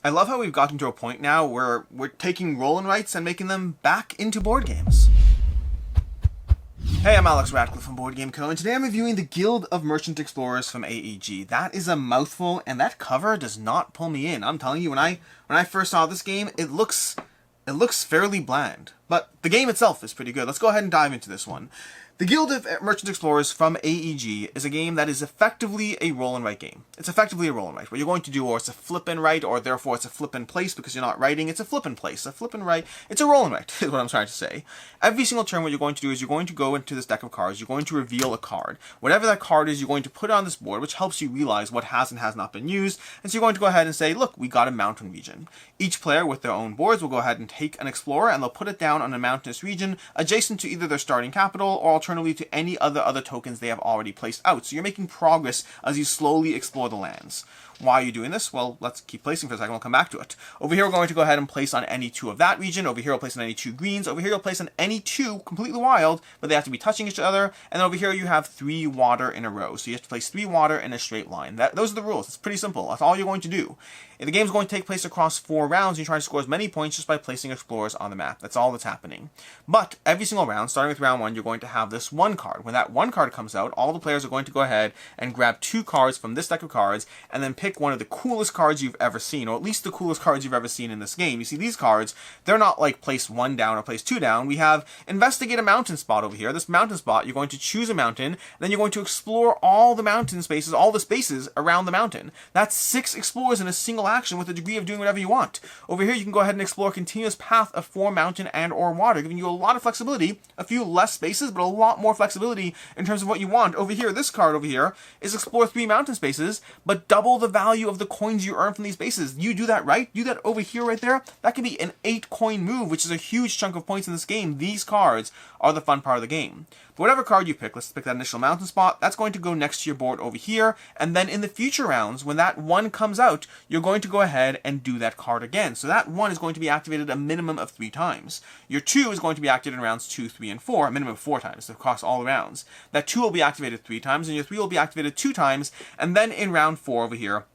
I love how we've gotten to a point now where we're taking roll-and writes and making them back into board games. Hey, I'm Alex Radcliffe from Board Game Co, and today I'm reviewing the Guild of Merchant Explorers from AEG. That is a mouthful, and that cover does not pull me in. I'm telling you, when I first saw this game, it looks fairly bland, but the game itself is pretty good. Let's go ahead and dive into this one. The Guild of Merchant Explorers from AEG is a game that is effectively a roll-and-write game. It's effectively a roll-and-write. What you're going to do, or it's a flip-and-write, or therefore it's a flip-and-place because you're not writing. It's a flip-and-place, a flip-and-write. It's a roll-and-write, is what I'm trying to say. Every single turn, what you're going to do is you're going to go into this deck of cards. You're going to reveal a card. Whatever that card is, you're going to put it on this board, which helps you realize what has and has not been used. And so you're going to go ahead and say, look, we got a mountain region. Each player with their own boards will go ahead and take an explorer, and they'll put it down on a mountainous region adjacent to either their starting capital or alternatively to any other tokens they have already placed out. So you're making progress as you slowly explore the lands. Why are you doing this? Well, let's keep placing for a second. We'll come back to it. Over here, we're going to go ahead and place on any two of that region. Over here, we'll place on any two greens. Over here, you'll place on any two completely wild, but they have to be touching each other. And then over here, you have 3 water in a row. So you have to place 3 water in a straight line. Those are the rules. It's pretty simple. That's all you're going to do. The game's going to take place across 4 rounds. You try to score as many points just by placing explorers on the map. That's all that's happening. But every single round, starting with round 1, you're going to have this one card. When that one card comes out, all the players are going to go ahead and grab 2 cards from this deck of cards and then pick one of the coolest cards you've ever seen, or at least the coolest cards you've ever seen in this game. You see, these cards, they're not like place 1 down or place 2 down. We have investigate a mountain spot over here. This mountain spot, you're going to choose a mountain, then you're going to explore all the mountain spaces, all the spaces around the mountain. That's 6 explorers in a single action with a degree of doing whatever you want. Over here, you can go ahead and explore a continuous path of 4 mountain and or water, giving you a lot of flexibility, a few less spaces, but a lot more flexibility in terms of what you want. Over here, this card over here is explore 3 mountain spaces, but double the value of the coins you earn from these spaces. You do that right, do that over here right there, that can be an 8 coin move, which is a huge chunk of points in this game. These cards are the fun part of the game. But whatever card you pick, let's pick that initial mountain spot, that's going to go next to your board over here, and then in the future rounds, when that 1 comes out, you're going to go ahead and do that card again. So that 1 is going to be activated a minimum of 3 times. Your 2 is going to be activated in rounds 2, 3, and 4, a minimum of 4 times across all the rounds. That 2 will be activated 3 times, and your 3 will be activated 2 times, and then in round 4 over here,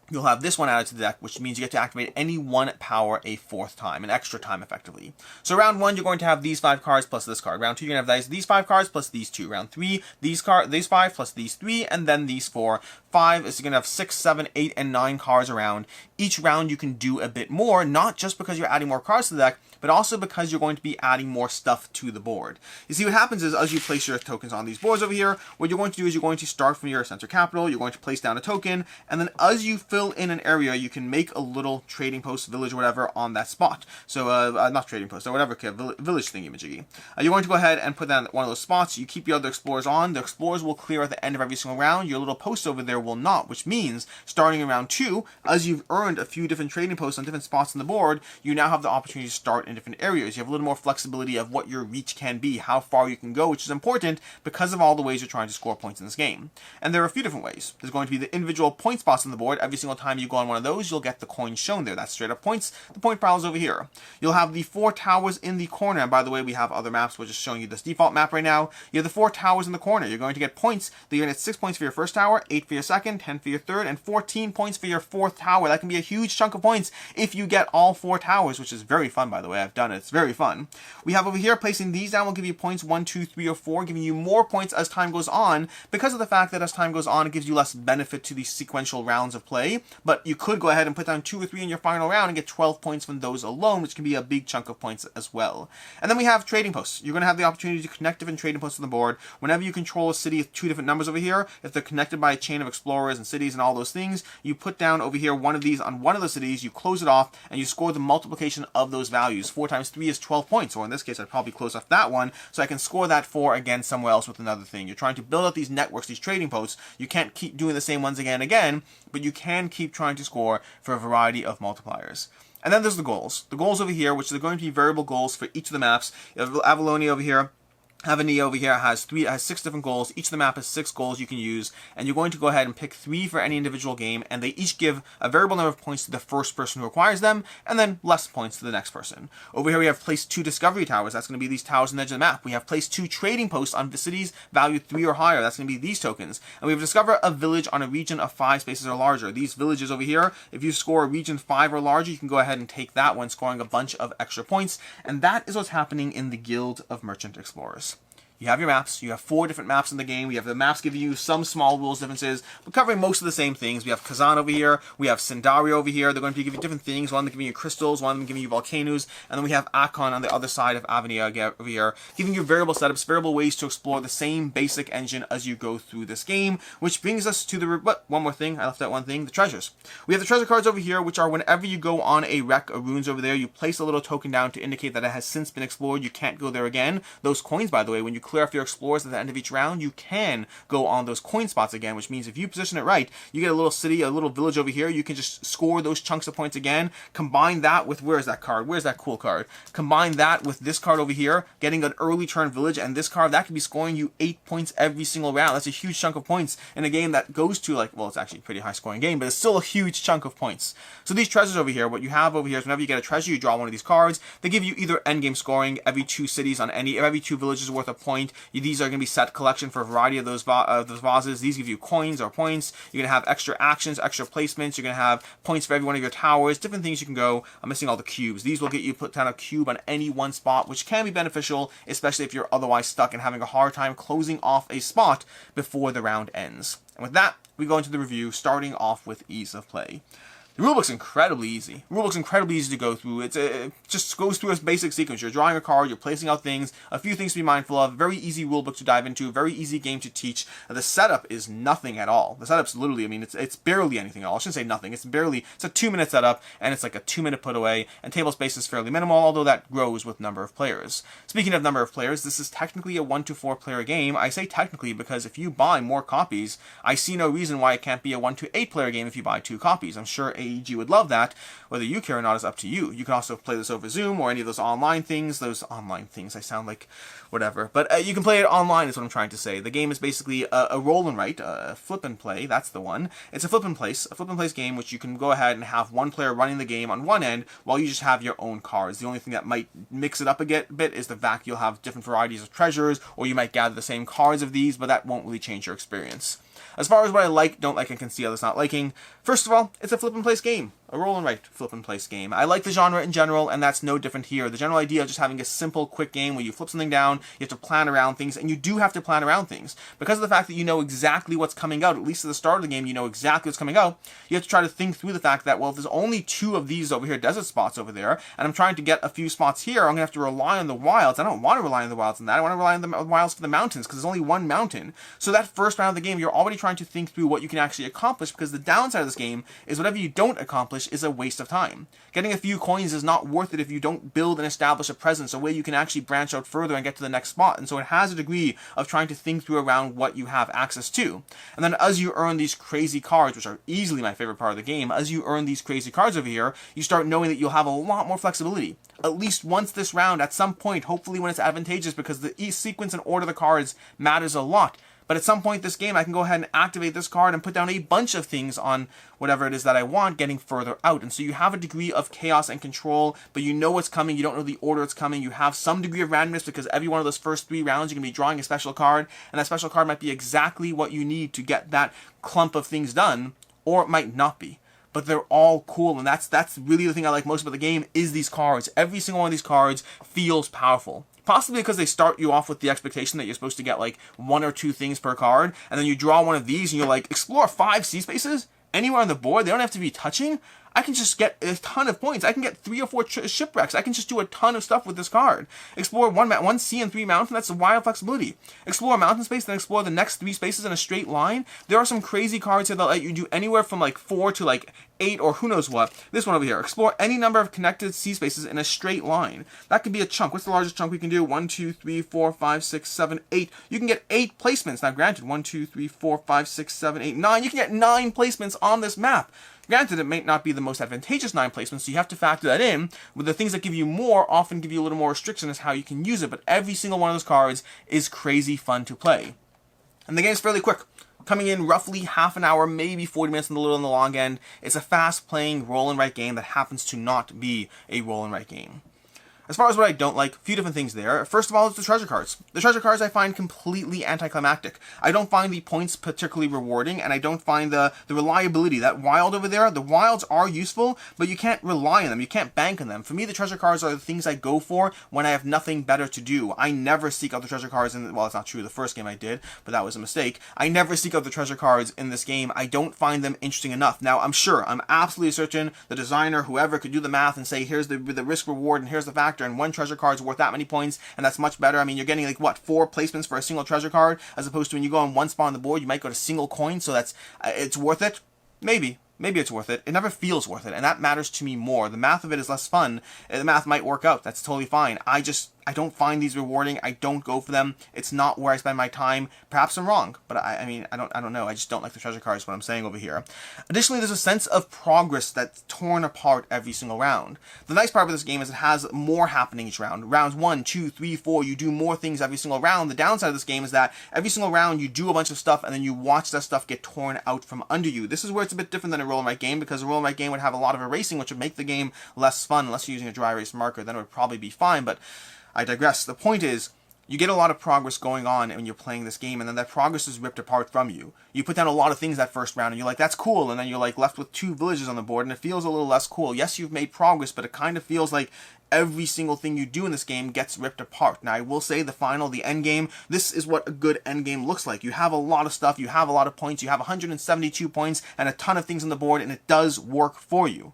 you'll have this one added to the deck, which means you get to activate any 1 power a 4th time, an extra time effectively. So round 1, you're going to have these 5 cards plus this card. Round 2, you're going to have these 5 cards plus these 2. Round 3, these 5 plus these 3, and then these 4. 5 is going to have 6, 7, 8, and 9 cards around. Each round you can do a bit more, not just because you're adding more cards to the deck, but also because you're going to be adding more stuff to the board. You see, what happens is, as you place your tokens on these boards over here, what you're going to do is you're going to start from your center capital, you're going to place down a token, and then as you fill in an area, you can make a little trading post, village, or whatever on that spot. So, not trading post, or whatever, village thingy-majiggy. You're going to go ahead and put that in one of those spots. You keep your other explorers on. The explorers will clear at the end of every single round. Your little post over there will not, which means, starting in round 2, as you've earned a few different trading posts on different spots on the board, you now have the opportunity to start in different areas. You have a little more flexibility of what your reach can be, how far you can go, which is important because of all the ways you're trying to score points in this game. And there are a few different ways. There's going to be the individual point spots on the board. Every single time you go on one of those, you'll get the coins shown there. That's straight up points. The point pile is over here. You'll have the 4 towers in the corner. And by the way, we have other maps. We're just showing you this default map right now. You have the 4 towers in the corner. You're going to get points. You're going to get 6 points for your first tower, 8 for your second, 10 for your third, and 14 points for your 4th tower. That can be a huge chunk of points if you get all 4 towers, which is very fun, by the way. I've done it. It's very fun. We have over here, placing these down will give you points 1, 2, 3, or 4, giving you more points as time goes on, because of the fact that as time goes on, it gives you less benefit to the sequential rounds of play. But you could go ahead and put down 2 or 3 in your final round and get 12 points from those alone, which can be a big chunk of points as well. And then we have trading posts. You're going to have the opportunity to connect different trading posts on the board. Whenever you control a city with 2 different numbers over here, if they're connected by a chain of explorers and cities and all those things, you put down over here one of these on one of those cities, you close it off, and you score the multiplication of those values. 4 times 3 is 12 points, or in this case, I'd probably close off that one, so I can score that 4 again somewhere else with another thing. You're trying to build out these networks, these trading posts. You can't keep doing the same ones again and again, but you can keep trying to score for a variety of multipliers. And then there's the goals. The goals over here, which are going to be variable goals for each of the maps. You have Avalonia over here. Avenida over here has 6 different goals. Each of the map has 6 goals you can use, and you're going to go ahead and pick 3 for any individual game, and they each give a variable number of points to the first person who acquires them, and then less points to the next person. Over here we have place 2 discovery towers. That's going to be these towers on the edge of the map. We have place 2 trading posts on cities valued 3 or higher. That's going to be these tokens. And we have discover a village on a region of 5 spaces or larger. These villages over here, if you score a region 5 or larger, you can go ahead and take that one, scoring a bunch of extra points. And that is what's happening in the Guild of Merchant Explorers. You have your maps. You have 4 different maps in the game. We have the maps giving you some small rules differences, but covering most of the same things. We have Kazan over here. We have Sindari over here. They're going to be giving you different things. One of them giving you crystals, one of them giving you volcanoes, and then we have Akon on the other side of Avenida over here, giving you variable setups, variable ways to explore the same basic engine as you go through this game, which brings us to one more thing. I left out one thing, the treasures. We have the treasure cards over here, which are whenever you go on a wreck of ruins over there, you place a little token down to indicate that it has since been explored. You can't go there again. Those coins, by the way, when you clear off your explorers at the end of each round, you can go on those coin spots again, which means if you position it right, you get a little city, a little village over here. You can just score those chunks of points again. Combine that with, where's that card? Where's that cool card? Combine that with this card over here, getting an early turn village, and this card, that could be scoring you 8 points every single round. That's a huge chunk of points in a game that goes to, like, well, it's actually a pretty high scoring game, but it's still a huge chunk of points. So these treasures over here, what you have over here is whenever you get a treasure, you draw one of these cards. They give you either endgame scoring, every 2 cities on every 2 villages worth a point. These are going to be set collection for a variety of those vases. These give you coins or points. You're going to have extra actions, extra placements. You're going to have points for every one of your towers, different things you can go. I'm missing all the cubes. These will get you put down a cube on any one spot, which can be beneficial, especially if you're otherwise stuck and having a hard time closing off a spot before the round ends. And with that, we go into the review, starting off with ease of play. The rulebook's incredibly easy. The rulebook's incredibly easy to go through. It just goes through a basic sequence. You're drawing a card, you're placing out things, a few things to be mindful of, very easy rulebook to dive into, very easy game to teach. The setup is nothing at all. The setup's literally, I mean, it's barely anything at all. I shouldn't say nothing. It's a 2-minute setup, and it's like a 2-minute put away, and table space is fairly minimal, although that grows with number of players. Speaking of number of players, this is technically a 1 to 4 player game. I say technically because if you buy more copies, I see no reason why it can't be a 1 to 8 player game if you buy 2 copies. I'm sure AEG would love that. Whether you care or not is up to you. You can also play this over Zoom or any of those online things. Those online things, I sound like whatever. But you can play it online is what I'm trying to say. The game is basically a roll and write, a flip and play. That's the one. It's a flip and place game which you can go ahead and have one player running the game on one end while you just have your own cards. The only thing that might mix it up a bit is the fact you'll have different varieties of treasures, or you might gather the same cards of these, but that won't really change your experience. As far as what I like, don't like, and can see others not liking, first of all, it's a flip and place game. A roll and write flip and place game. I like the genre in general, and that's no different here. The general idea of just having a simple, quick game where you flip something down, you have to plan around things, and you do have to plan around things. Because of the fact that you know exactly what's coming out, at least at the start of the game, you know exactly what's coming out, you have to try to think through the fact that, well, if there's only 2 of these over here, desert spots over there, and I'm trying to get a few spots here, I'm going to have to rely on the wilds. I don't want to rely on the wilds in that. I want to rely on the wilds for the mountains, because there's only one mountain. So that first round of the game, you're already trying to think through what you can actually accomplish, because the downside of this game is whatever you don't accomplish is a waste of time. Getting a few coins is not worth it if you don't build and establish a presence, a way you can actually branch out further and get to the next spot. And so it has a degree of trying to think through around what you have access to. And then as you earn these crazy cards, which are easily my favorite part of the game, as you earn these crazy cards over here, you start knowing that you'll have a lot more flexibility. At least once this round, at some point, hopefully when it's advantageous, because the sequence and order of the cards matters a lot. But at some point this game, I can go ahead and activate this card and put down a bunch of things on whatever it is that I want, getting further out. And so you have a degree of chaos and control, but you know what's coming. You don't know the order it's coming. You have some degree of randomness because every one of those first 3 rounds, you're going to be drawing a special card, and that special card might be exactly what you need to get that clump of things done, or it might not be. But they're all cool, and that's really the thing I like most about the game is these cards. Every single one of these cards feels powerful. Possibly because they start you off with the expectation that you're supposed to get like 1 or 2 things per card, and then you draw one of these and you're like, explore 5 sea spaces anywhere on the board. They don't have to be touching. I can just get a ton of points. I can get 3 or 4 shipwrecks. I can just do a ton of stuff with this card. Explore one sea and 3 mountain. That's a wild flexibility. Explore a mountain space, then explore the next 3 spaces in a straight line. There are some crazy cards here that let you do anywhere from like 4 to like 8 or who knows what. This one over here. Explore any number of connected sea spaces in a straight line. That could be a chunk. What's the largest chunk we can do? 1, 2, 3, 4, 5, 6, 7, 8. You can get 8 placements. Now granted, 1, 2, 3, 4, 5, 6, 7, 8, 9. You can get 9 placements on this map. Granted, it may not be the most advantageous 9 placement, so you have to factor that in, but the things that give you more often give you a little more restriction as how you can use it, but every single one of those cards is crazy fun to play. And the game's fairly quick, coming in roughly half an hour, maybe 40 minutes on the little on the long end. It's a fast-playing roll-and-write game that happens to not be a roll-and-write game. As far as what I don't like, a few different things there. First of all, it's the treasure cards. The treasure cards I find completely anticlimactic. I don't find the points particularly rewarding, and I don't find the reliability. That wild over there, the wilds are useful, but you can't rely on them. You can't bank on them. For me, the treasure cards are the things I go for when I have nothing better to do. I never seek out the treasure cards in, well, it's not true, the first game I did, but that was a mistake. I never seek out the treasure cards in this game. I don't find them interesting enough. Now, I'm absolutely certain the designer, whoever, could do the math and say, here's the risk reward and here's the factor, and one treasure card is worth that many points, and that's much better. I mean, you're getting like, what, 4 placements for a single treasure card, as opposed to when you go on one spot on the board, you might go to single coin, so that's, it's worth it? Maybe it's worth it. It never feels worth it, and that matters to me more. The math of it is less fun. The math might work out. That's totally fine. I don't find these rewarding. I don't go for them. It's not where I spend my time. Perhaps I'm wrong, but I mean, I don't know. I just don't like the treasure cards, what I'm saying over here. Additionally, there's a sense of progress that's torn apart every single round. The nice part of this game is it has more happening each round. Rounds 1, 2, 3, 4, you do more things every single round. The downside of this game is that every single round you do a bunch of stuff and then you watch that stuff get torn out from under you. This is where it's a bit different than a roll-and-write game, because a roll-and-write game would have a lot of erasing, which would make the game less fun. Unless you're using a dry erase marker, then it would probably be fine, but I digress. The point is, you get a lot of progress going on when you're playing this game, and then that progress is ripped apart from you. You put down a lot of things that first round, and you're like, that's cool, and then you're like left with 2 villages on the board, and it feels a little less cool. Yes, you've made progress, but it kind of feels like every single thing you do in this game gets ripped apart. Now, I will say the end game, this is what a good end game looks like. You have a lot of stuff, you have a lot of points, you have 172 points, and a ton of things on the board, and it does work for you.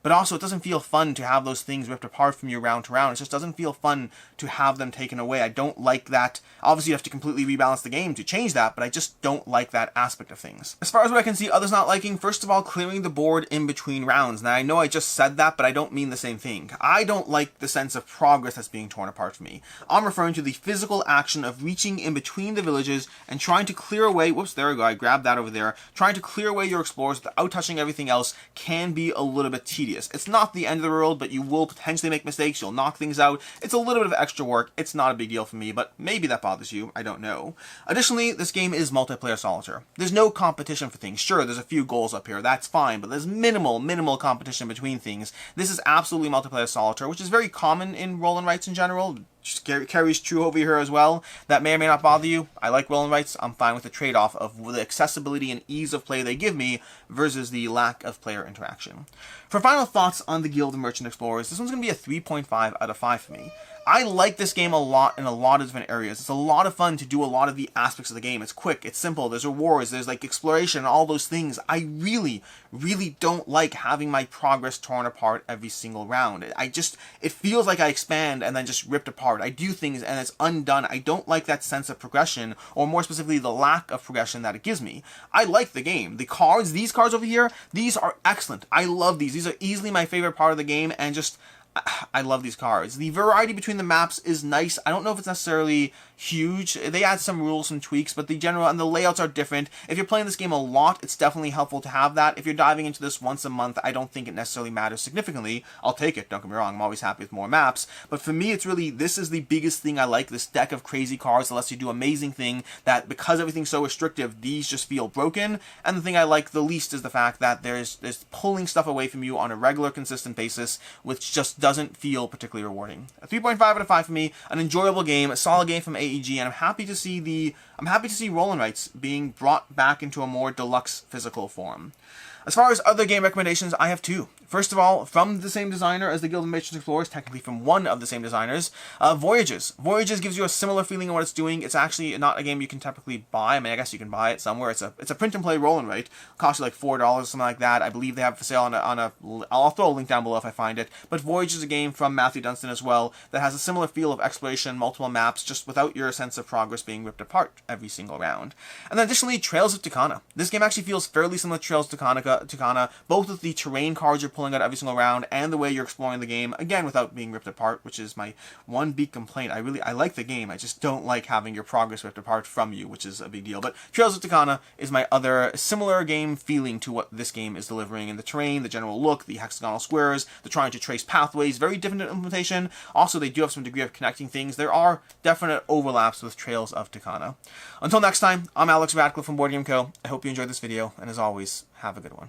But also, it doesn't feel fun to have those things ripped apart from you round to round. It just doesn't feel fun to have them taken away. I don't like that. Obviously, you have to completely rebalance the game to change that, but I just don't like that aspect of things. As far as what I can see others not liking, first of all, clearing the board in between rounds. Now, I know I just said that, but I don't mean the same thing. I don't like the sense of progress that's being torn apart from me. I'm referring to the physical action of reaching in between the villages and trying to clear away, whoops, there we go, I grabbed that over there, trying to clear away your explorers without touching everything else can be a little bit tedious. It's not the end of the world, but you will potentially make mistakes, you'll knock things out. It's a little bit of extra work. It's not a big deal for me, but maybe that bothers you. I don't know. Additionally, this game is multiplayer solitaire. There's no competition for things. Sure, there's a few goals up here. That's fine, but there's minimal competition between things. This is absolutely multiplayer solitaire, which is very common in roll-and-writes in general. Carries true over here as well. That may or may not bother you. I like roll-and-writes. I'm fine with the trade-off of the accessibility and ease of play they give me versus the lack of player interaction. For final thoughts on the Guild of Merchant Explorers, this one's going to be a 3.5 out of 5 for me. I like this game a lot in a lot of different areas. It's a lot of fun to do a lot of the aspects of the game. It's quick, it's simple, there's rewards, there's like exploration, all those things. I really don't like having my progress torn apart every single round. It feels like I expand and then just ripped apart. I do things and it's undone. I don't like that sense of progression, or more specifically, the lack of progression that it gives me. I like the game. The cards, these cards over here, these are excellent. I love these. These are easily my favorite part of the game, and just I love these cards. The variety between the maps is nice. I don't know if it's necessarily huge. They add some rules, some tweaks, but the general and the layouts are different. If you're playing this game a lot, it's definitely helpful to have that. If you're diving into this once a month, I don't think it necessarily matters significantly. I'll take it, don't get me wrong. I'm always happy with more maps. But for me, it's really, this is the biggest thing I like, this deck of crazy cards that lets you do amazing thing, that because everything's so restrictive, these just feel broken. And the thing I like the least is the fact that there's pulling stuff away from you on a regular, consistent basis, which just doesn't feel particularly rewarding. A 3.5 out of 5 for me, an enjoyable game, a solid game from AEG, and I'm happy to see roll-and-writes being brought back into a more deluxe physical form. As far as other game recommendations, I have 2. First of all, from the same designer as the Guild of Merchant Explorers, technically from one of the same designers, Voyages. Voyages gives you a similar feeling in what it's doing. It's actually not a game you can typically buy. I mean, I guess you can buy it somewhere. It's a print-and-play roll-and-write. Costs you like $4 or something like that. I believe they have it for sale on a I'll throw a link down below if I find it. But Voyages is a game from Matthew Dunstan as well that has a similar feel of exploration, multiple maps, just without your sense of progress being ripped apart every single round. And then additionally, Trails of Tucana. This game actually feels fairly similar to Trails of Tucana. Both of the terrain cards are pulling out every single round, and the way you're exploring the game, again, without being ripped apart, which is my one big complaint. I like the game, I just don't like having your progress ripped apart from you, which is a big deal. But Trails of Tucana is my other similar game feeling to what this game is delivering in the terrain, the general look, the hexagonal squares, the trying to trace pathways, very different in implementation. Also, they do have some degree of connecting things. There are definite overlaps with Trails of Tucana. Until next time, I'm Alex Radcliffe from Board Game Co. I hope you enjoyed this video, and as always, have a good one.